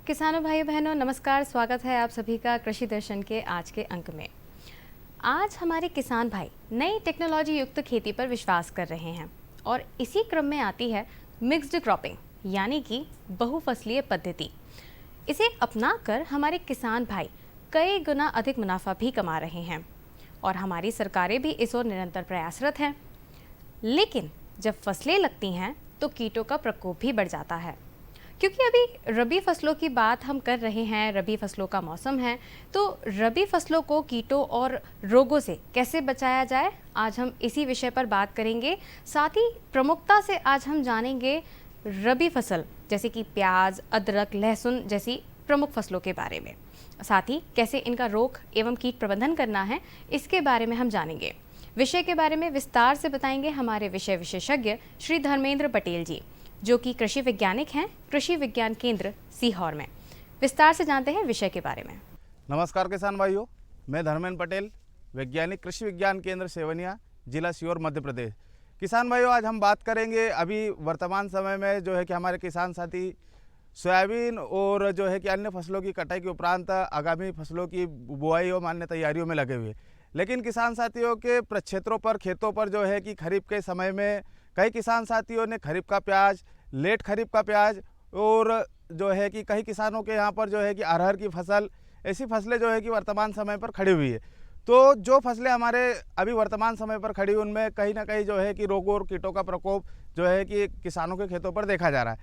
किसानों भाई बहनों नमस्कार, स्वागत है आप सभी का कृषि दर्शन के आज के अंक में। आज हमारे किसान भाई नई टेक्नोलॉजी युक्त खेती पर विश्वास कर रहे हैं और इसी क्रम में आती है मिक्स्ड क्रॉपिंग यानी कि बहुफसलीय पद्धति। इसे अपनाकर हमारे किसान भाई कई गुना अधिक मुनाफा भी कमा रहे हैं और हमारी सरकारें भी इस ओर निरंतर प्रयासरत हैं। लेकिन जब फसलें लगती हैं तो कीटों का प्रकोप भी बढ़ जाता है। क्योंकि अभी रबी फसलों की बात हम कर रहे हैं, रबी फसलों का मौसम है, तो रबी फसलों को कीटों और रोगों से कैसे बचाया जाए, आज हम इसी विषय पर बात करेंगे। साथ ही प्रमुखता से आज हम जानेंगे रबी फसल जैसे कि प्याज, अदरक, लहसुन जैसी प्रमुख फसलों के बारे में। साथ ही कैसे इनका रोग एवं कीट प्रबंधन करना है, इसके बारे में हम जानेंगे। विषय के बारे में विस्तार से बताएंगे हमारे विषय विशेषज्ञ श्री धर्मेंद्र पटेल जी, जो कि कृषि वैज्ञानिक हैं कृषि विज्ञान केंद्र सीहोर में। विस्तार से जानते हैं विषय के बारे में। नमस्कार किसान भाइयों, मैं धर्मेंद्र पटेल, वैज्ञानिक कृषि विज्ञान केंद्र सेवनिया, जिला सीहोर, मध्य प्रदेश। किसान भाइयों, आज हम बात करेंगे अभी वर्तमान समय में जो है कि हमारे किसान साथी सोयाबीन और जो है कि अन्य फसलों की कटाई के उपरांत आगामी फसलों की बुआई और अन्य तैयारियों में लगे हुए। लेकिन किसान साथियों के प्रक्षेत्रों पर, खेतों पर जो है कि खरीफ के समय में कई किसान साथियों ने खरीफ का प्याज, लेट खरीफ का प्याज और जो है कि कई किसानों के यहाँ पर जो है कि अरहर की फसल, ऐसी फसलें जो है कि वर्तमान समय पर खड़ी हुई है। तो जो फसलें हमारे अभी वर्तमान समय पर खड़ी, उनमें कहीं ना कहीं जो है कि रोगों और कीटों का प्रकोप जो है कि किसानों के खेतों पर देखा जा रहा है।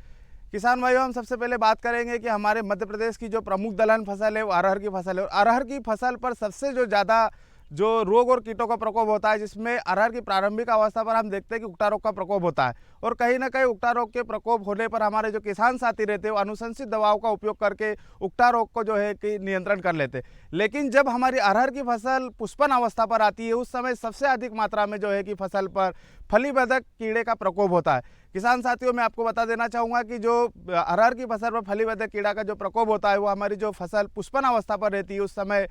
किसान भाइयों, हम सबसे पहले बात करेंगे कि हमारे मध्य प्रदेश की जो प्रमुख दलहन फसल है वो अरहर की फसल है। और अरहर की फसल पर सबसे जो ज़्यादा जो रोग और कीटों का प्रकोप होता है, जिसमें अरहर की प्रारंभिक अवस्था पर हम देखते हैं कि उकटा रोग का प्रकोप होता है। और कहीं ना कहीं उकटा रोग के प्रकोप होने पर हमारे जो किसान साथी रहते हैं वो अनुशंसित दवाओं का उपयोग करके उकटा रोग को जो है कि नियंत्रण कर लेते हैं। लेकिन जब हमारी अरहर की फसल पुष्पन अवस्था पर आती है, उस समय सबसे अधिक मात्रा में जो है कि फसल पर फलीबेधक कीड़े का प्रकोप होता है। किसान साथियों, मैं आपको बता देना चाहूँगा कि जो अरहर की फसल पर फलीबेधक कीड़ा का जो प्रकोप होता है, वो हमारी जो फसल पुष्पन अवस्था पर रहती है, उस समय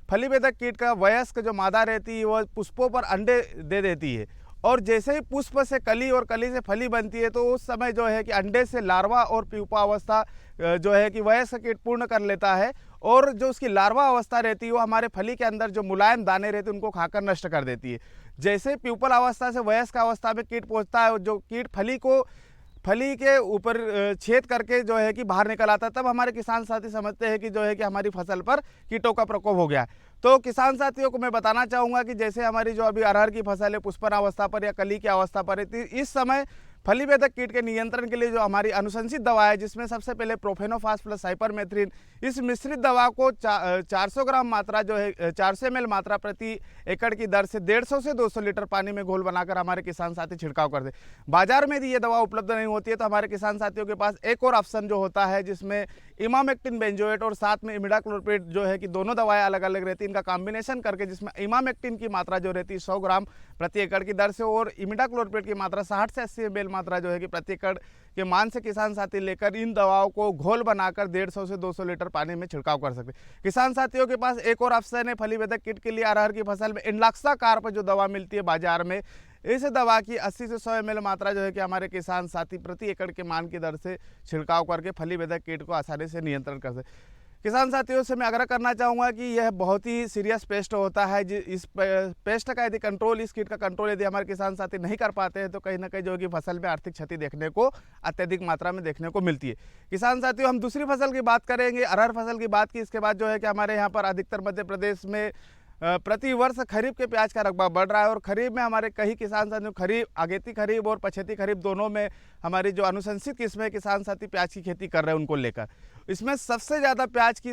फलीबेधक कीट का वयस्क जो मादा रहती है वो पुष्पों पर अंडे दे देती है। और जैसे ही पुष्प से कली और कली से फली बनती है, तो उस समय जो है कि अंडे से लार्वा और प्यूपा अवस्था जो है कि वयस्क कीट पूर्ण कर लेता है। और जो उसकी लार्वा अवस्था रहती है वो हमारे फली के अंदर जो मुलायम दाने रहते हैं उनको खाकर नष्ट कर देती है। जैसे प्यूपल अवस्था से वयस्क अवस्था में कीट पहुँचता है, जो कीट फली के ऊपर छेद करके जो है कि बाहर निकल आता है, तब हमारे किसान साथी समझते हैं कि जो है कि हमारी फसल पर कीटों का प्रकोप हो गया। तो किसान साथियों को मैं बताना चाहूँगा कि जैसे हमारी जो अभी अरहर की फसल है पुष्पन अवस्था पर या कली की अवस्था पर है, इस समय फलीबेधक कीट के नियंत्रण के लिए जो हमारी अनुशंसित दवा है, जिसमें सबसे पहले प्रोफेनोफास प्लस साइपरमेथ्रिन, इस मिश्रित दवा को 400 ग्राम मात्रा जो है 400 ml मात्रा प्रति एकड़ की दर से 150 से 200 लीटर पानी में घोल बनाकर हमारे किसान साथी छिड़काव कर दे। बाजार में यदि ये दवा उपलब्ध नहीं होती है तो हमारे किसान साथियों के पास एक और ऑप्शन जो होता है, जिसमें इमामेक्टिन बेंजोएट और साथ में इमिडाक्लोप्रिड जो है कि दोनों दवाएं अलग अलग रहती हैं, इनका कॉम्बिनेशन करके जिसमें इमामेक्टिन की मात्रा जो रहती है 100 ग्राम प्रति एकड़ की दर से और इमिडाक्लोप्रिड की मात्रा 60 से 80 ml मात्रा जो है कि प्रति एकड़ के मान से किसान साथी लेकर इन दवाओं को घोल बनाकर 150 से 200 लीटर पानी में छिड़काव कर सकते हैं। किसान साथियों के पास एक और ऑप्शन है फलीबेधक कीट के लिए अरहर की फसल में इंडलाक्सा कार्प जो दवा मिलती है बाजार में, इस दवा की 80 से 100 ml मात्रा जो है कि हमारे किसान साथी प्रति एकड़ के मान की दर से छिड़काव करके फलीबेधक कीट को आसानी से नियंत्रण कर सकते। किसान साथियों से मैं आग्रह करना चाहूँगा कि यह बहुत ही सीरियस पेस्ट होता है। इस पेस्ट का यदि कंट्रोल, इस कीट का कंट्रोल यदि हमारे किसान साथी नहीं कर पाते हैं तो कहीं ना कहीं जो है कि फसल में आर्थिक क्षति देखने को अत्यधिक मात्रा में देखने को मिलती है। किसान साथियों, हम दूसरी फसल की बात करेंगे, अरहर फसल की बात की। इसके बाद जो है कि हमारे यहाँ पर अधिकतर मध्य प्रदेश में प्रति वर्ष खरीफ के प्याज का रकबा बढ़ रहा है और खरीफ में हमारे कई किसान साथी खरीफ, अगेती खरीफ और पछेती खरीफ दोनों में हमारी जो अनुशंसित किस्में किसान साथी प्याज की खेती कर रहे हैं उनको लेकर, इसमें सबसे ज़्यादा प्याज की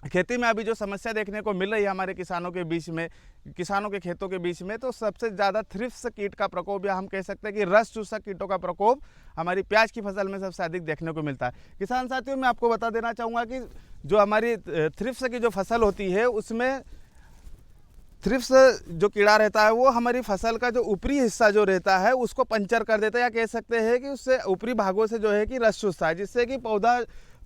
खेती में अभी जो समस्या देखने को मिल रही है हमारे किसानों के बीच में, किसानों के खेतों के बीच में, तो सबसे ज़्यादा थ्रिप्स कीट का प्रकोप या हम कह सकते हैं कि रस चूसक कीटों का प्रकोप हमारी प्याज की फसल में सबसे अधिक देखने को मिलता है। किसान साथियों, मैं आपको बता देना चाहूँगा कि जो हमारी थ्रिप्स की जो फसल होती है उसमें थ्रिप्स जो कीड़ा रहता है वो हमारी फसल का जो ऊपरी हिस्सा जो रहता है उसको पंचर कर देता है, या कह सकते हैं कि उससे ऊपरी भागों से जो है कि रस चूसता है, जिससे कि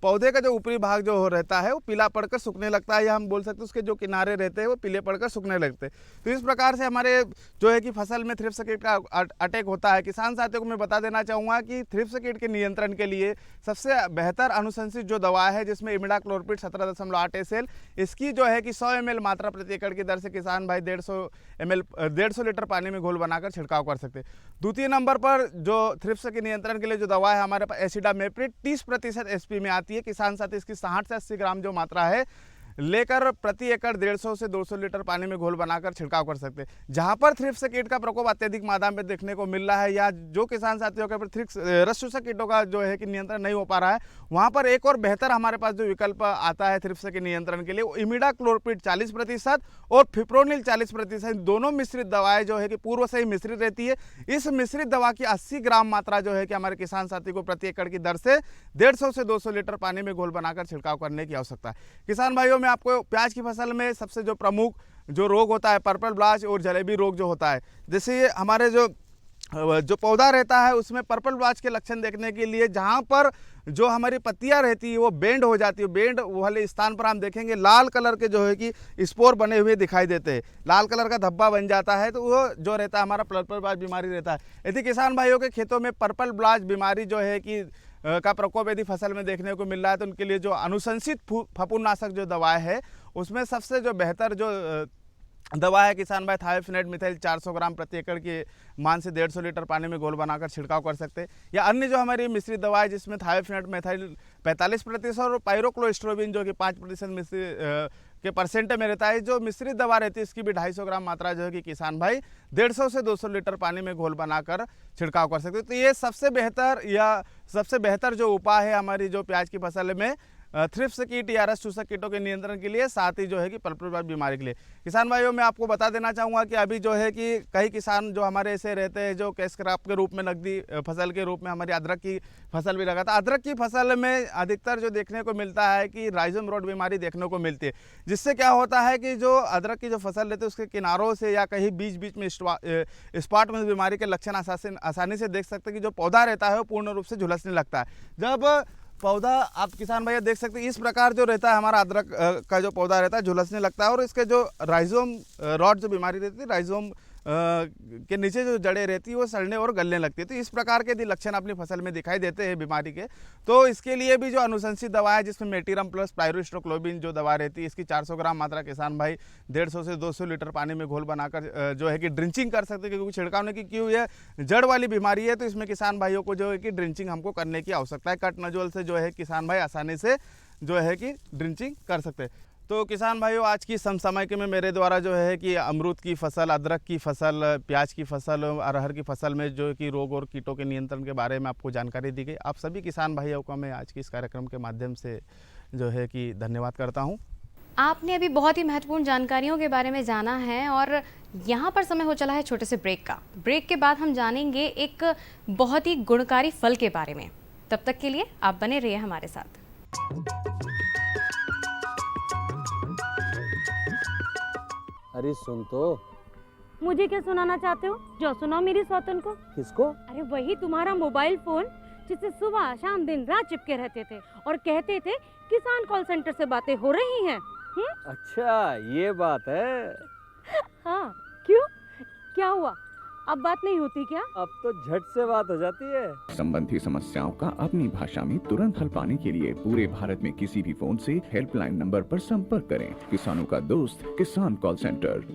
पौधे का जो ऊपरी भाग जो रहता है वो पीला पड़कर सूखने लगता है, या हम बोल सकते हैं उसके जो किनारे रहते हैं वो पीले पड़कर सूखने लगते हैं। तो इस प्रकार से हमारे जो है कि फसल में थ्रिप्स कीट का अटैक होता है। किसान साथियों को मैं बता देना चाहूँगा कि थ्रिप्स कीट के नियंत्रण के लिए सबसे बेहतर अनुशंसित जो दवा है, जिसमें इमिडाक्लोप्रिड 17.8 SL, इसकी जो है कि 100 ml मात्रा प्रति एकड़ की दर से किसान भाई 150 लीटर पानी में घोल बनाकर छिड़काव कर सकते हैं। द्वितीय नंबर पर जो थ्रिप्स के नियंत्रण के लिए जो दवा है हमारे पास एसिडामेप्रिड 30% SP में आती है। किसान साथी इसकी 60 से 80 ग्राम जो मात्रा है लेकर प्रति एकड़ 150 से 200 लीटर पानी में घोल बनाकर छिड़काव कर सकते हैं। जहां पर थ्रिप्स कीट का प्रकोप अत्यधिक मात्रा में देखने को मिल रहा है, या जो किसान साथियों के ऊपर रस चूसक कीटों का जो है कि नियंत्रण नहीं हो पा रहा है, वहां पर एक और बेहतर हमारे पास जो विकल्प आता है थ्रिप्स के नियंत्रण के लिए, वो इमिडाक्लोप्रिड 40% और फिप्रोनिल 40%, दोनों मिश्रित दवाएं जो है कि पूर्व से ही मिश्रित रहती है। इस मिश्रित दवा की 80 ग्राम मात्रा जो है कि हमारे किसान साथी को प्रति एकड़ की दर से 150 से 200 लीटर पानी में घोल बनाकर छिड़काव करने की आवश्यकता है। किसान भाइयों, में आपको प्याज की फसल में सबसे जो प्रमुख जो रोग होता है पर्पल ब्लास्ट और जलेबी रोग जो होता है, जैसे हमारे जो पौधा रहता है उसमें पर्पल ब्लास्ट के लक्षण देखने के लिए जहाँ पर जो हमारी पत्तियां रहती है वो बेंड हो जाती है, बेंड वाले स्थान पर हम देखेंगे लाल कलर के जो है कि स्पोर बने हुए दिखाई देते हैं, लाल कलर का धब्बा बन जाता है, तो वो जो रहता है हमारा पर्पल ब्लास्ट बीमारी रहता है। यदि किसान भाइयों के खेतों में पर्पल ब्लास्ट बीमारी जो है कि का प्रकोप यदि फसल में देखने को मिल रहा है, तो उनके लिए जो अनुशंसित फफूंदनाशक जो दवाएं है उसमें सबसे जो बेहतर जो दवा है किसान भाई थायोफिनेट मिथाइल 400 ग्राम प्रति एकड़ के मान से 150 लीटर पानी में घोल बनाकर छिड़काव कर सकते हैं। या अन्य जो हमारी मिश्रित दवा है जिसमें थायोफिनेट मिथाइल 45% और पायरोक्लोस्ट्रोबिन जो कि 5% मिश्रित के परसेंट में रहता है, जो मिश्रित दवा रहती है इसकी भी 250 ग्राम मात्रा जो है कि किसान भाई 150 से 200 लीटर पानी में घोल बनाकर छिड़काव कर सकते हैं। तो ये सबसे बेहतर जो उपाय है हमारी जो प्याज की फसल में थ्रिप्स कीट या रस चूसक कीटों के नियंत्रण के लिए, साथ ही जो है कि पर्पल ब्लास्ट बीमारी के लिए। किसान भाइयों, मैं आपको बता देना चाहूँगा कि अभी जो है कि कई किसान जो हमारे ऐसे रहते हैं जो कैश क्रॉप के रूप में नकदी फसल के रूप में हमारी अदरक की फसल भी लगाता है। अदरक की फसल में अधिकतर जो देखने को मिलता है कि राइजोम रोड बीमारी देखने को मिलती है, जिससे क्या होता है कि जो अदरक की जो फसल रहती है उसके किनारों से या कहीं बीच बीच में स्पॉट में बीमारी के लक्षण आसानी से देख सकते हैं कि जो पौधा रहता है वो पूर्ण रूप से झुलसने लगता है। जब पौधा आप किसान भैया देख सकते हैं इस प्रकार जो रहता है हमारा अदरक का जो पौधा रहता है झुलसने लगता है, और इसके जो राइजोम रॉट जो बीमारी रहती है, राइजोम के नीचे जो जड़ें रहती है वो सड़ने और गलने लगती है। तो इस प्रकार के यदि लक्षण अपनी फसल में दिखाई देते हैं बीमारी के, तो इसके लिए भी जो अनुशंसित दवा है जिसमें मेटीरम प्लस पायरोस्ट्रोक्लोबिन जो दवा रहती है इसकी 400 ग्राम मात्रा किसान भाई 150 से 200 लीटर पानी में घोल बनाकर जो है कि ड्रिंचिंग कर सकते हैं, क्योंकि छिड़काव की क्यों ये जड़ वाली बीमारी है, तो इसमें किसान भाइयों को जो है कि ड्रिंचिंग हमको करने की आवश्यकता है। कट नजोल से जो है किसान भाई आसानी से जो है कि ड्रिंचिंग कर सकते हैं। तो किसान भाइयों, आज की समसामयिक में मेरे द्वारा जो है कि अमरूद की फसल, अदरक की फसल, प्याज की फसल, अरहर की फसल में जो कि रोग और कीटों के नियंत्रण के बारे में आपको जानकारी दी गई। आप सभी किसान भाइयों को मैं आज की इस कार्यक्रम के माध्यम से जो है कि धन्यवाद करता हूँ। आपने अभी बहुत ही महत्वपूर्ण जानकारियों के बारे में जाना है, और यहाँ पर समय हो चला है छोटे से ब्रेक का। ब्रेक के बाद हम जानेंगे एक बहुत ही गुणकारी फल के बारे में। तब तक के लिए आप बने रहिए हमारे साथ। अरे सुन तो। मुझे क्या सुनाना चाहते हो? जो सुनाओ मेरी सौतन को। किसको? अरे वही तुम्हारा मोबाइल फोन जिससे सुबह शाम दिन रात चिपके रहते थे और कहते थे किसान कॉल सेंटर से बातें हो रही हैं। अच्छा ये बात है। हाँ, क्यों? क्या हुआ? अब बात नहीं होती क्या? अब तो झट से बात हो जाती है। संबंधी समस्याओं का अपनी भाषा में तुरंत हल पाने के लिए पूरे भारत में किसी भी फोन से हेल्पलाइन नंबर पर संपर्क करें। किसानों का दोस्त किसान कॉल सेंटर।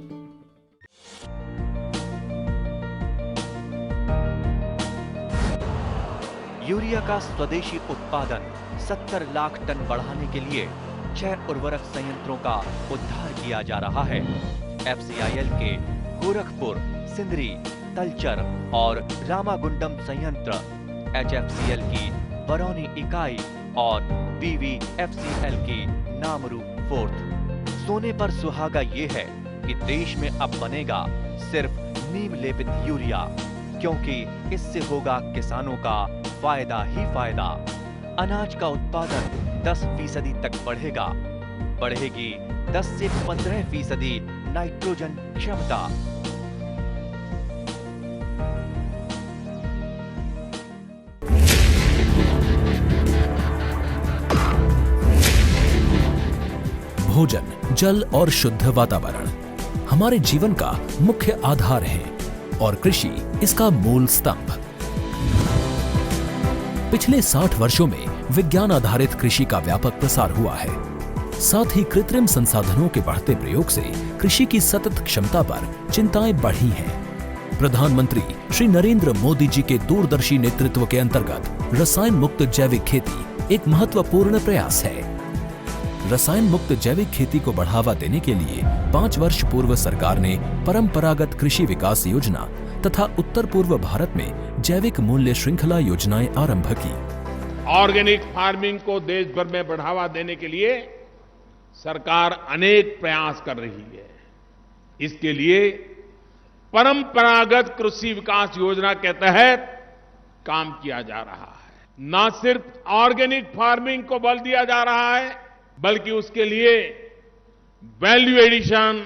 यूरिया का स्वदेशी उत्पादन 70 लाख टन बढ़ाने के लिए 6 उर्वरक संयंत्रों का उद्धार किया जा रहा है। FCIL के गोरखपुर, सिंदरी, तलचर और रामागुंडम संयंत्र, HFCL की बरौनी इकाई और BVFCL की नामरू फोर्थ। सोने पर सुहागा ये है कि देश में अब बनेगा सिर्फ नीम लेपित यूरिया, क्योंकि इससे होगा किसानों का फायदा ही फायदा। अनाज का उत्पादन 10% तक बढ़ेगा। बढ़ेगी 10 से 15% नाइट्रोजन क्षमता। भोजन, जल और शुद्ध वातावरण हमारे जीवन का मुख्य आधार है और कृषि इसका मूल स्तंभ। पिछले 60 वर्षों में विज्ञान आधारित कृषि का व्यापक प्रसार हुआ है। साथ ही कृत्रिम संसाधनों के बढ़ते प्रयोग से कृषि की सतत क्षमता पर चिंताएं बढ़ी हैं। प्रधानमंत्री श्री नरेंद्र मोदी जी के दूरदर्शी नेतृत्व के अंतर्गत रसायन मुक्त जैविक खेती एक महत्वपूर्ण प्रयास है। रसायन मुक्त जैविक खेती को बढ़ावा देने के लिए 5 वर्ष पूर्व सरकार ने परंपरागत कृषि विकास योजना तथा उत्तर पूर्व भारत में जैविक मूल्य श्रृंखला योजनाएं आरंभ की। ऑर्गेनिक फार्मिंग को देश भर में बढ़ावा देने के लिए सरकार अनेक प्रयास कर रही है। इसके लिए परंपरागत कृषि विकास योजना के तहत काम किया जा रहा है। न सिर्फ ऑर्गेनिक फार्मिंग को बल दिया जा रहा है, बल्कि उसके लिए वैल्यू एडिशन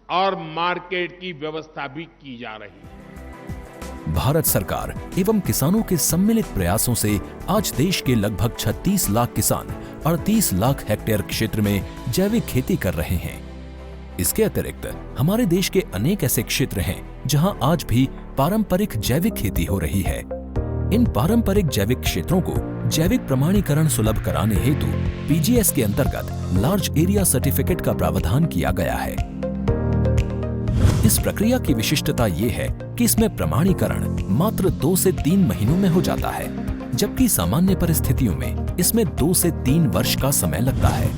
और मार्केट की व्यवस्था भी की जा रही है। भारत सरकार एवं किसानों के सम्मिलित प्रयासों से आज देश के लगभग 36 लाख किसान 38 लाख हेक्टेयर क्षेत्र में जैविक खेती कर रहे हैं। इसके अतिरिक्त हमारे देश के अनेक ऐसे क्षेत्र हैं जहां आज भी पारंपरिक जैविक खेती हो रही है। इन पारंपरिक जैविक क्षेत्रों को जैविक प्रमाणीकरण सुलभ कराने हेतु पीजीएस के अंतर्गत लार्ज एरिया सर्टिफिकेट का प्रावधान किया गया है। इस प्रक्रिया की विशिष्टता ये है कि इसमें प्रमाणीकरण मात्र 2 से 3 महीनों में हो जाता है, जबकि सामान्य परिस्थितियों में इसमें 2 से 3 वर्ष का समय लगता है।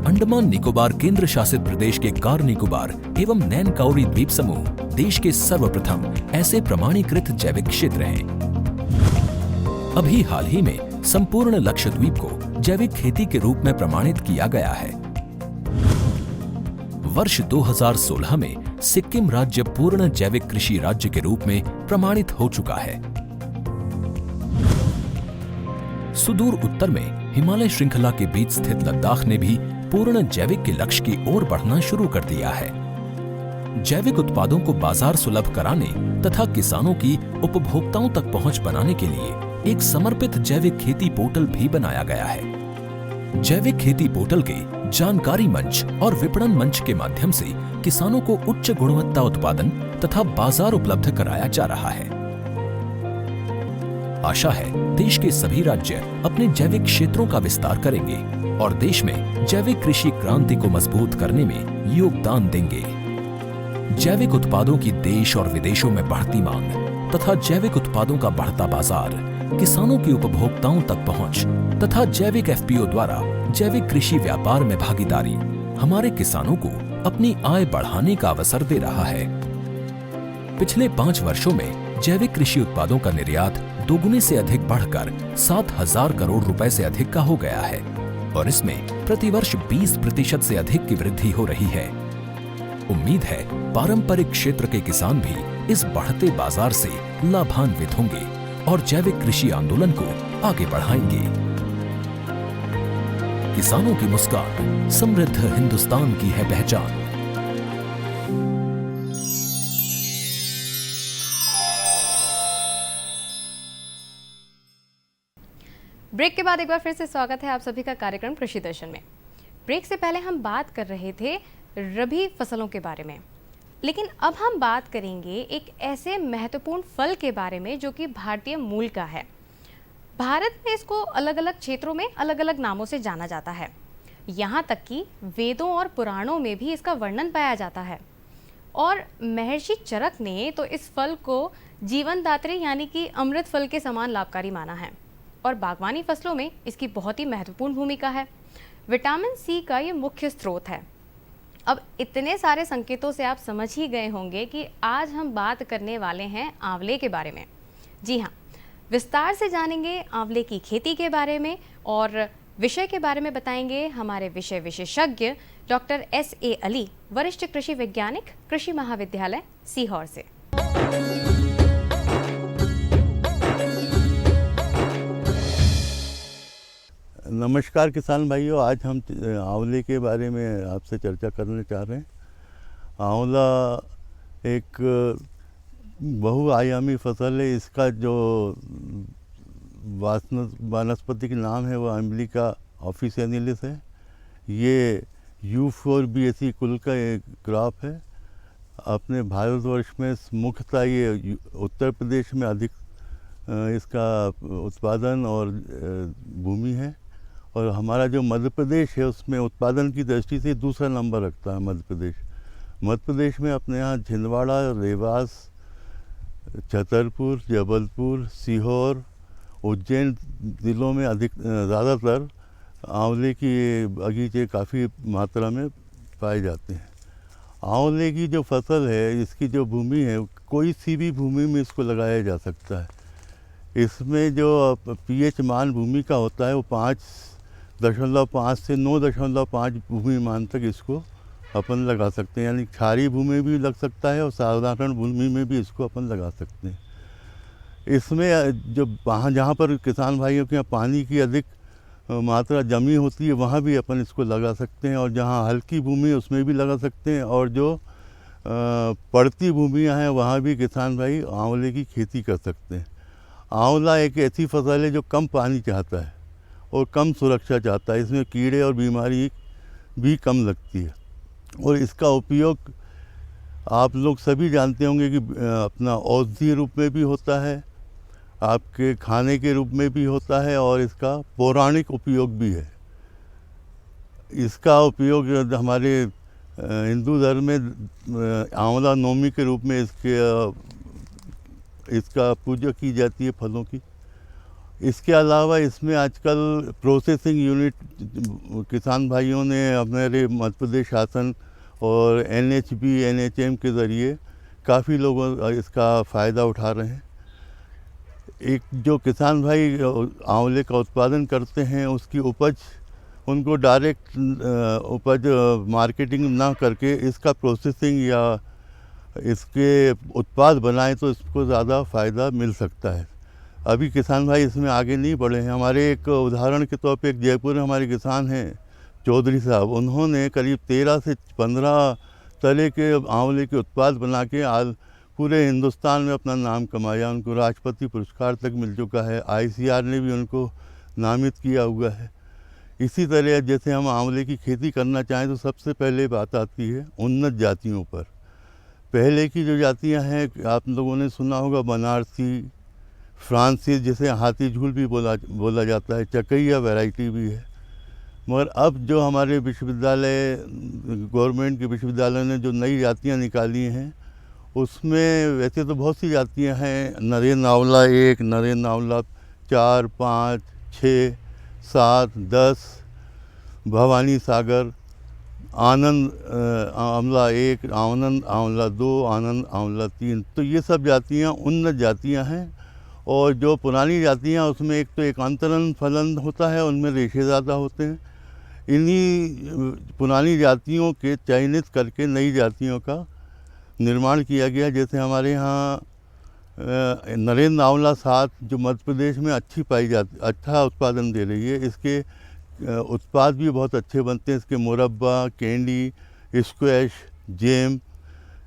अंडमान निकोबार केंद्र शासित प्रदेश के कार निकोबार एवं नैन काउरी द्वीप समूह देश के सर्वप्रथम ऐसे प्रमाणीकृत जैविक क्षेत्र हैं। अभी हाल ही में संपूर्ण लक्षद्वीप को जैविक खेती के रूप में प्रमाणित किया गया है। वर्ष 2016 में सिक्किम राज्य पूर्ण जैविक कृषि राज्य के रूप में प्रमाणित हो चुका है। सुदूर उत्तर में हिमालय श्रृंखला के बीच स्थित लद्दाख ने भी पूर्ण जैविक के लक्ष्य की ओर बढ़ना शुरू कर दिया है। जैविक उत्पादों को बाजार सुलभ कराने तथा किसानों की उपभोक्ताओं तक पहुंच बनाने के लिए एक समर्पित जैविक खेती पोर्टल भी बनाया गया है। जैविक खेती पोर्टल के जानकारी मंच और विपणन मंच के माध्यम से किसानों को उच्च गुणवत्ता उत्पादन तथा बाजार उपलब्ध कराया जा रहा है। आशा है देश के सभी राज्य अपने जैविक क्षेत्रों का विस्तार करेंगे और देश में जैविक कृषि क्रांति को मजबूत करने में योगदान देंगे। जैविक उत्पादों की देश और विदेशों में बढ़ती मांग तथा जैविक उत्पादों का बढ़ता बाजार, किसानों की उपभोक्ताओं तक पहुंच तथा जैविक एफपीओ द्वारा जैविक कृषि व्यापार में भागीदारी हमारे किसानों को अपनी आय बढ़ाने का अवसर दे रहा है। पिछले 5 वर्षों में जैविक कृषि उत्पादों का निर्यात दोगुने से अधिक बढ़कर 7,000 करोड़ रुपए से अधिक का हो गया है और इसमें प्रतिवर्ष 20% से अधिक की वृद्धि हो रही है। उम्मीद है पारंपरिक क्षेत्र के किसान भी इस बढ़ते बाजार से लाभान्वित होंगे और जैविक कृषि आंदोलन को आगे बढ़ाएंगे। किसानों की मुस्कान समृद्ध हिंदुस्तान की है पहचान। ब्रेक के बाद एक बार फिर से स्वागत है आप सभी का कार्यक्रम कृषि दर्शन में। ब्रेक से पहले हम बात कर रहे थे रबी फसलों के बारे में, लेकिन अब हम बात करेंगे एक ऐसे महत्वपूर्ण फल के बारे में जो कि भारतीय मूल का है। भारत में इसको अलग अलग क्षेत्रों में अलग अलग नामों से जाना जाता है। यहाँ तक कि वेदों और पुराणों में भी इसका वर्णन पाया जाता है। और महर्षि चरक ने तो इस फल को जीवनदात्री यानी कि अमृत फल के समान लाभकारी माना है और बागवानी फसलों में इसकी बहुत ही महत्वपूर्ण भूमिका है। विटामिन सी का ये मुख्य स्रोत है। अब इतने सारे संकेतों से आप समझ ही गए होंगे कि आज हम बात करने वाले हैं आंवले के बारे में। जी हाँ, विस्तार से जानेंगे आंवले की खेती के बारे में और विषय के बारे में बताएंगे हमारे विषय विशेषज्ञ डॉक्टर S.A. अली, वरिष्ठ कृषि वैज्ञानिक, कृषि महाविद्यालय सीहोर से। नमस्कार किसान भाइयों, आज हम आंवले के बारे में आपसे चर्चा करने चाह रहे हैं। आंवला एक बहुआयामी फसल है। इसका जो वानस्पतिक नाम है वो अम्बिलिका ऑफिसियलिस है। ये U4BSE कुल का एक क्रॉप है। अपने भारतवर्ष में मुख्यतः ये उत्तर प्रदेश में अधिक इसका उत्पादन और भूमि है, और हमारा जो मध्य प्रदेश है उसमें उत्पादन की दृष्टि से दूसरा नंबर रखता है मध्य प्रदेश में अपने यहाँ छिंदवाड़ा, देवास, छतरपुर, जबलपुर, सीहोर, उज्जैन ज़िलों में ज़्यादातर आंवले की बगीचे काफ़ी मात्रा में पाए जाते हैं। आंवले की जो फसल है, इसकी जो भूमि है, कोई सी भी भूमि में इसको लगाया जा सकता है। इसमें जो pH मान भूमि का होता है वो 5.5 से 9.5 भूमि मान तक इसको अपन लगा सकते हैं, यानी क्षारीय भूमि में भी लग सकता है और साधारण भूमि में भी इसको अपन लगा सकते हैं। इसमें जो जहाँ पर किसान भाइयों के यहाँ पानी की अधिक मात्रा जमी होती है वहाँ भी अपन इसको लगा सकते हैं, और जहाँ हल्की भूमि है उसमें भी लगा सकते हैं, और जो पड़ती भूमियाँ हैं वहाँ भी किसान भाई आंवले की खेती कर सकते हैं। आंवला एक ऐसी फसल है जो कम पानी चाहता है और कम सुरक्षा चाहता है। इसमें कीड़े और बीमारी भी कम लगती है, और इसका उपयोग आप लोग सभी जानते होंगे कि अपना औषधीय रूप में भी होता है, आपके खाने के रूप में भी होता है, और इसका पौराणिक उपयोग भी है। इसका उपयोग हमारे हिंदू धर्म में आंवला नवमी के रूप में इसका पूजा की जाती है फलों की। इसके अलावा इसमें आजकल प्रोसेसिंग यूनिट किसान भाइयों ने हमारे मध्य प्रदेश शासन और NHB, NHM के ज़रिए काफ़ी लोग इसका फ़ायदा उठा रहे हैं। एक जो किसान भाई आंवले का उत्पादन करते हैं उसकी उपज उनको डायरेक्ट उपज मार्केटिंग ना करके इसका प्रोसेसिंग या इसके उत्पाद बनाएं तो इसको ज़्यादा फ़ायदा मिल सकता है। अभी किसान भाई इसमें आगे नहीं बढ़े हैं। हमारे एक उदाहरण के तौर पे एक जयपुर में हमारे किसान हैं चौधरी साहब, उन्होंने करीब 13 से 15 तरह के आंवले के उत्पाद बना के आज पूरे हिंदुस्तान में अपना नाम कमाया। उनको राष्ट्रपति पुरस्कार तक मिल चुका है, ICR ने भी उनको नामित किया हुआ है। इसी तरह जैसे हम आंवले की खेती करना चाहें तो सबसे पहले बात आती है उन्नत जातियों पर। पहले की जो जातियां हैं आप लोगों ने सुना होगा बनारसी, फ्रांसीस, जिसे हाथी झूल भी बोला जाता है, चकैया वैरायटी भी है। मगर अब जो हमारे विश्वविद्यालय गवर्नमेंट के विश्वविद्यालय ने जो नई जातियां निकाली हैं उसमें वैसे तो बहुत सी जातियां हैं। नरेन आंवला 1, नरेन आंवला 4, 5, 6, 7, 10, भवानी सागर, आनंद आंवला 1, आनंद आंवला 2, आनंद आंवला 3। तो ये सब जातियां उन्नत जातियां हैं। और जो पुरानी जातियां उसमें एक तो एकांतरण फलन होता है, उनमें रेशे ज़्यादा होते हैं। इन्हीं पुरानी जातियों के चयनित करके नई जातियों का निर्माण किया गया। जैसे हमारे यहाँ नरेंद्र आंवला 7 जो मध्य प्रदेश में अच्छा उत्पादन दे रही है। इसके उत्पाद भी बहुत अच्छे बनते हैं। इसके मुरब्बा, कैंडी, स्क्वैश, जैम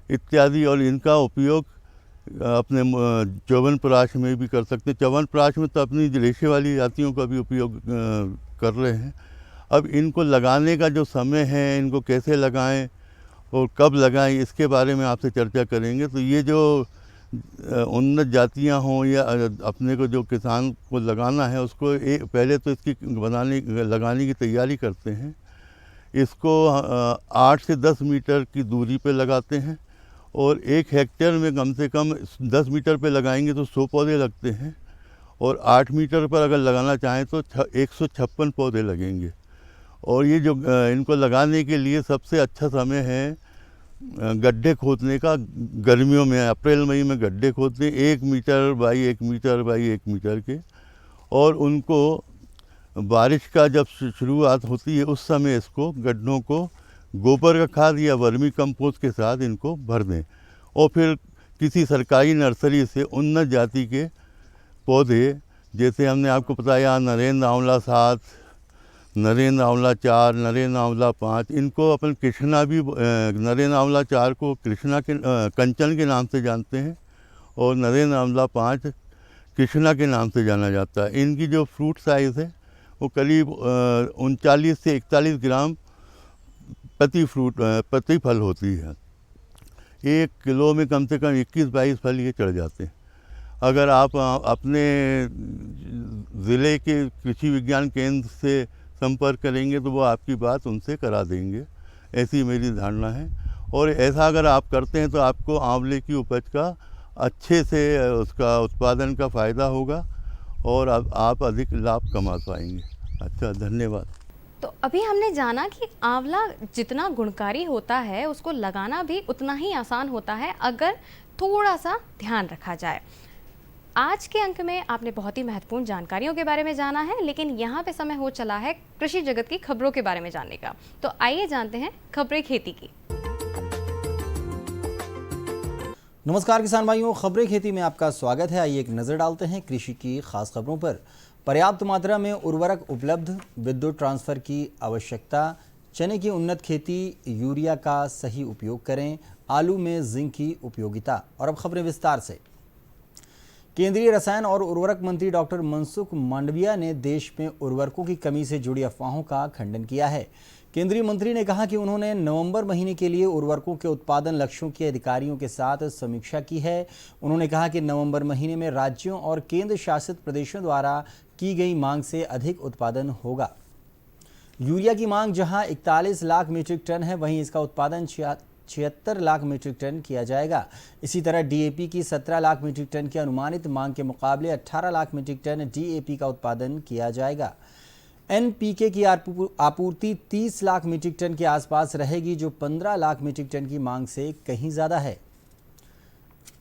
इत्यादि, और इनका उपयोग अपने च्यवनप्राश में भी कर सकते हैं। च्यवनप्राश में तो अपनी रेशे वाली जातियों का भी उपयोग कर रहे हैं। अब इनको लगाने का जो समय है, इनको कैसे लगाएं और कब लगाएं, इसके बारे में आपसे चर्चा करेंगे। तो ये जो उन्नत जातियां हों या अपने को जो किसान को लगाना है उसको पहले तो इसकी लगाने की तैयारी करते हैं। इसको 8 से 10 मीटर की दूरी पे लगाते हैं, और 1 हेक्टेयर में कम से कम 10 मीटर पे लगाएंगे तो 100 पौधे लगते हैं, और 8 मीटर पर अगर लगाना चाहें तो 156 पौधे लगेंगे। और ये जो इनको लगाने के लिए सबसे अच्छा समय है गड्ढे खोदने का। गर्मियों में अप्रैल मई में गड्ढे खोदते हैं 1 meter by 1 meter by 1 meter के, और उनको बारिश का जब शुरुआत होती है उस समय इसको गड्ढों को गोबर का खाद या वर्मी कंपोस्ट के साथ इनको भर दें, और फिर किसी सरकारी नर्सरी से उन्नत जाति के पौधे, जैसे हमने आपको बताया नरेंद्र आंवला 7, नरेंद्र आंवला 4, नरेंद्र आंवला 5, इनको अपन कृष्णा भी नरेंद्र आंवला 4 को कृष्णा के कंचन के नाम से जानते हैं, और नरेंद्र आंवला 5 कृष्णा के नाम से जाना जाता है। इनकी जो फ्रूट साइज़ है वो करीब 39 से 41 ग्राम प्रति फल होती है। 1 किलो में कम से कम 21-22 फल ये चढ़ जाते हैं। अगर आप अपने ज़िले के कृषि विज्ञान केंद्र से संपर्क करेंगे तो वो आपकी बात उनसे करा देंगे, ऐसी मेरी धारणा है। और ऐसा अगर आप करते हैं तो आपको आंवले की उपज का अच्छे से उसका उत्पादन का फ़ायदा होगा और आप अधिक लाभ कमा पाएंगे। अच्छा, धन्यवाद। तो अभी हमने जाना कि आंवला जितना गुणकारी होता है उसको लगाना भी उतना ही आसान होता है अगर थोड़ा सा ध्यान रखा जाए। आज के अंक में आपने बहुत ही महत्वपूर्ण जानकारियों के बारे में जाना है, लेकिन यहाँ पे समय हो चला है कृषि जगत की खबरों के बारे में जानने का। तो आइए जानते हैं खबरें खेती की। नमस्कार किसान भाइयों, खबरें खेती में आपका स्वागत है। आइए एक नज़र डालते हैं कृषि की खास खबरों पर। पर्याप्त मात्रा में उर्वरक उपलब्ध, विद्युत ट्रांसफर की आवश्यकता, चने की उन्नत खेती, यूरिया का सही उपयोग करें, आलू में जिंक की उपयोगिता। और अब खबरें विस्तार से। केंद्रीय रसायन और उर्वरक मंत्री डॉक्टर मनसुख मांडविया ने देश में उर्वरकों की कमी से जुड़ी अफवाहों का खंडन किया है। केंद्रीय मंत्री ने कहा कि उन्होंने नवंबर महीने के लिए उर्वरकों के उत्पादन लक्ष्यों की अधिकारियों के साथ समीक्षा की है। उन्होंने कहा कि नवंबर महीने में राज्यों और केंद्र शासित प्रदेशों द्वारा की गई मांग से अधिक उत्पादन होगा। यूरिया की मांग जहां 41 लाख मीट्रिक टन है, वहीं इसका उत्पादन 76 लाख मीट्रिक टन किया जाएगा। इसी तरह डीएपी की 17 लाख मीट्रिक टन की अनुमानित मांग के मुकाबले 18 लाख मीट्रिक टन डीएपी का उत्पादन किया जाएगा। एनपीके की आपूर्ति 30 लाख मीट्रिक टन के आसपास रहेगी, जो 15 लाख मीट्रिक टन की मांग से कहीं ज़्यादा है।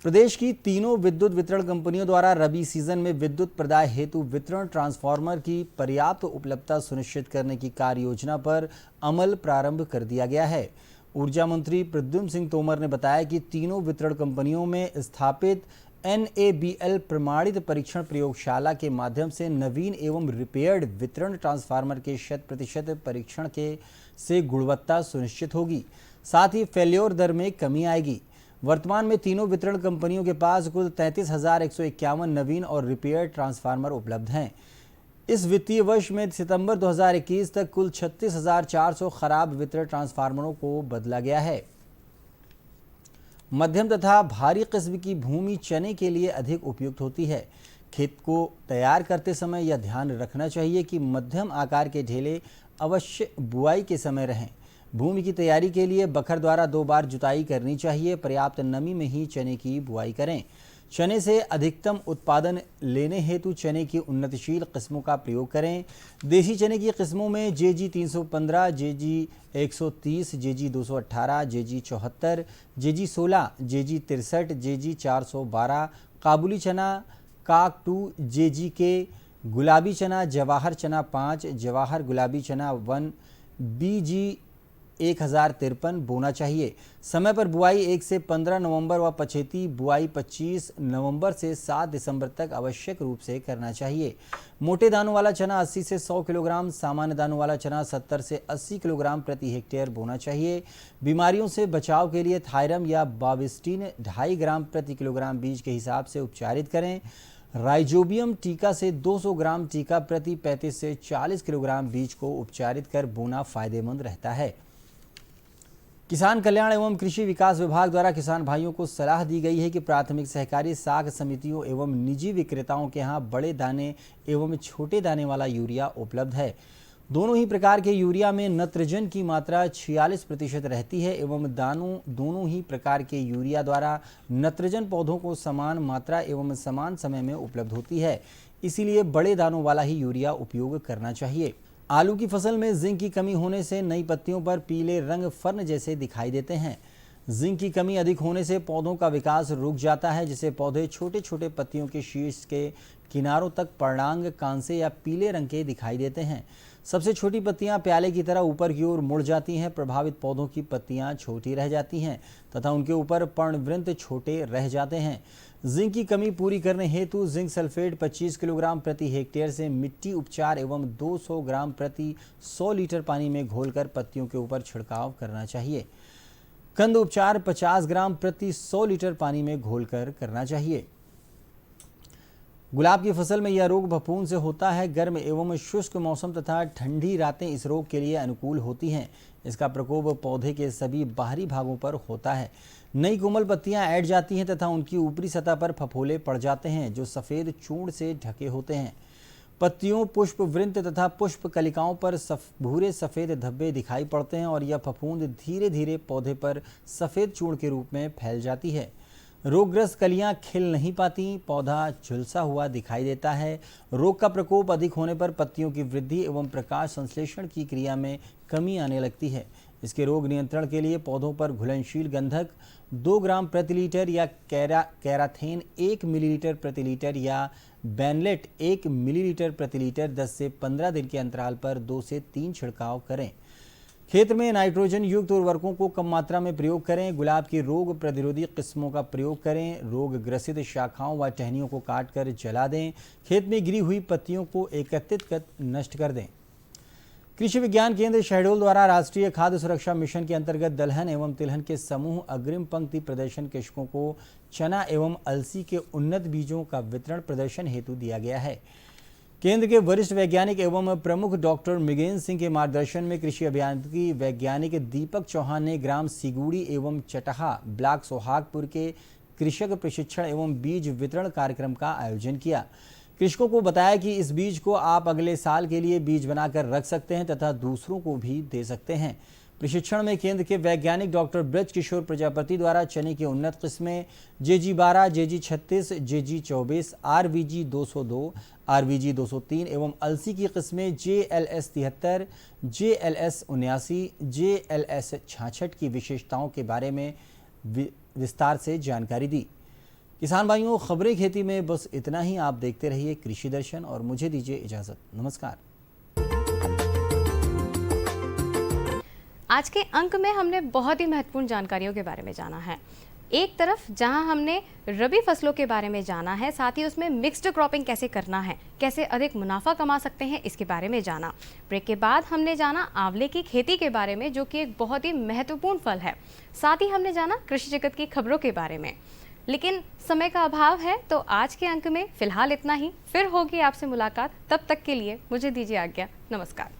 प्रदेश की तीनों विद्युत वितरण कंपनियों द्वारा रबी सीजन में विद्युत प्रदाय हेतु वितरण ट्रांसफार्मर की पर्याप्त उपलब्धता सुनिश्चित करने की कार्य योजना पर अमल प्रारंभ कर दिया गया है। ऊर्जा मंत्री प्रद्युम्न सिंह तोमर ने बताया कि तीनों वितरण कंपनियों में स्थापित NABL प्रमाणित परीक्षण प्रयोगशाला के माध्यम से नवीन एवं रिपेयर्ड वितरण ट्रांसफार्मर के 100% परीक्षण से गुणवत्ता सुनिश्चित होगी। साथ ही फेल्योर दर में कमी आएगी। वर्तमान में तीनों वितरण कंपनियों के पास कुल 33,151 नवीन और रिपेयर्ड ट्रांसफार्मर उपलब्ध हैं। इस वित्तीय वर्ष में सितंबर 2021 तक कुल 36,400 खराब वितरण ट्रांसफार्मरों को बदला गया है। मध्यम तथा भारी किस्म की भूमि चने के लिए अधिक उपयुक्त होती है। खेत को तैयार करते समय यह ध्यान रखना चाहिए कि मध्यम आकार के ढेले अवश्य बुआई के समय रहें। भूमि की तैयारी के लिए बखर द्वारा 2 बार जुताई करनी चाहिए। पर्याप्त नमी में ही चने की बुआई करें। चने से अधिकतम उत्पादन लेने हेतु चने की उन्नतिशील किस्मों का प्रयोग करें। देसी चने की किस्मों में JG 315, JG 130, JG 218, JG 74, JG 16, JG 63, JG 412, काबुली चना काक 2, JG के, गुलाबी चना जवाहर चना 5, जवाहर गुलाबी चना 1, BG 1053 बोना चाहिए। समय पर बुआई 1 से 15 नवंबर व पछेती बुआई 25 नवंबर से 7 दिसंबर तक आवश्यक रूप से करना चाहिए। मोटे दानों वाला चना 80 से 100 किलोग्राम, सामान्य दानों वाला चना 70 से 80 किलोग्राम प्रति हेक्टेयर बोना चाहिए। बीमारियों से बचाव के लिए थायरम या बाविस्टिन 2.5 ग्राम प्रति किलोग्राम बीज के हिसाब से उपचारित करें। राइजोबियम टीका से 200 ग्राम टीका प्रति 35 से 40 किलोग्राम बीज को उपचारित कर बोना फायदेमंद रहता है। किसान कल्याण एवं कृषि विकास विभाग द्वारा किसान भाइयों को सलाह दी गई है कि प्राथमिक सहकारी साख समितियों एवं निजी विक्रेताओं के यहाँ बड़े दाने एवं छोटे दाने वाला यूरिया उपलब्ध है। दोनों ही प्रकार के यूरिया में नत्रजन की मात्रा 46% रहती है एवं दोनों ही प्रकार के यूरिया द्वारा नत्रजन पौधों को समान मात्रा एवं समान समय में उपलब्ध होती है। इसीलिए बड़े दानों वाला ही यूरिया उपयोग करना चाहिए। आलू की फसल में जिंक की कमी होने से नई पत्तियों पर पीले रंग फर्न जैसे दिखाई देते हैं। जिंक की कमी अधिक होने से पौधों का विकास रुक जाता है, जिससे पौधे छोटे छोटे पत्तियों के शीर्ष के किनारों तक पर्णांग कांसे या पीले रंग के दिखाई देते हैं। सबसे छोटी पत्तियां प्याले की तरह ऊपर की ओर मुड़ जाती हैं। प्रभावित पौधों की पत्तियां छोटी रह जाती हैं तथा उनके ऊपर पर्णवृंत छोटे रह जाते हैं। जिंक की कमी पूरी करने हेतु जिंक सल्फेट 25 किलोग्राम प्रति हेक्टेयर से मिट्टी उपचार एवं 200 ग्राम प्रति 100 लीटर पानी में घोलकर पत्तियों के ऊपर छिड़काव करना चाहिए। कंद उपचार 50 ग्राम प्रति 100 लीटर पानी में घोलकर करना चाहिए। गुलाब की फसल में यह रोग फफूंद से होता है। गर्म एवं शुष्क मौसम तथा ठंडी रातें इस रोग के लिए अनुकूल होती हैं। इसका प्रकोप पौधे के सभी बाहरी भागों पर होता है। नई कोमल पत्तियां ऐड जाती हैं तथा उनकी ऊपरी सतह पर फफोले पड़ जाते हैं जो सफ़ेद चूर्ण से ढके होते हैं। पत्तियों, पुष्प वृंत तथा पुष्प कलिकाओं पर भूरे सफ़ेद धब्बे दिखाई पड़ते हैं और यह फफूंद धीरे धीरे पौधे पर सफ़ेद चूर्ण के रूप में फैल जाती है। रोगग्रस्त कलियां खिल नहीं पाती, पौधा झुलसा हुआ दिखाई देता है। रोग का प्रकोप अधिक होने पर पत्तियों की वृद्धि एवं प्रकाश संश्लेषण की क्रिया में कमी आने लगती है। इसके रोग नियंत्रण के लिए पौधों पर घुलनशील गंधक 2 ग्राम प्रति लीटर या कैराथेन 1 मिलीलीटर प्रति लीटर या बेनलेट 1 मिलीलीटर प्रति लीटर 10 से 15 दिन के अंतराल पर 2 से 3 छिड़काव करें। खेत में नाइट्रोजन युक्त उर्वरकों को कम मात्रा में प्रयोग करें। गुलाब की रोग प्रतिरोधी किस्मों का प्रयोग करें। रोग ग्रसित शाखाओं व टहनियों को काटकर जला दें। खेत में गिरी हुई पत्तियों को एकत्रित कर नष्ट कर दें। कृषि विज्ञान केंद्र शहडोल द्वारा राष्ट्रीय खाद्य सुरक्षा मिशन के अंतर्गत दलहन एवं तिलहन के समूह अग्रिम पंक्ति प्रदर्शन कृषकों को चना एवं अलसी के उन्नत बीजों का वितरण प्रदर्शन हेतु दिया गया है। केंद्र के वरिष्ठ वैज्ञानिक एवं प्रमुख डॉक्टर मृगेंद्र सिंह के मार्गदर्शन में कृषि अभियांत्रिकी वैज्ञानिक दीपक चौहान ने ग्राम सिगुड़ी एवं चटहा ब्लॉक सोहागपुर के कृषक प्रशिक्षण एवं बीज वितरण कार्यक्रम का आयोजन किया। कृषकों को बताया कि इस बीज को आप अगले साल के लिए बीज बनाकर रख सकते हैं तथा दूसरों को भी दे सकते हैं। प्रशिक्षण में केंद्र के वैज्ञानिक डॉक्टर ब्रज किशोर प्रजापति द्वारा चने की उन्नत किस्में JG12, JG36, JG24, RVG 202, RVG 203 एवं अलसी की किस्में JLS 73, JLS 79, JLS 66 की विशेषताओं के बारे में विस्तार से जानकारी दी। किसान भाइयों, खबरें खेती में बस इतना ही। आप देखते रहिए कृषि दर्शन और मुझे दीजिए इजाजत। नमस्कार। आज के अंक में हमने बहुत ही महत्वपूर्ण जानकारियों के बारे में जाना है। एक तरफ जहां हमने रबी फसलों के बारे में जाना है, साथ ही उसमें मिक्स्ड क्रॉपिंग कैसे करना है, कैसे अधिक मुनाफा कमा सकते हैं, इसके बारे में जाना। ब्रेक के बाद हमने जाना आंवले की खेती के बारे में, जो कि एक बहुत ही महत्वपूर्ण फल है। साथ ही हमने जाना कृषि जगत की खबरों के बारे में। लेकिन समय का अभाव है, तो आज के अंक में फिलहाल इतना ही। फिर होगी आपसे मुलाकात, तब तक के लिए मुझे दीजिए आज्ञा। नमस्कार।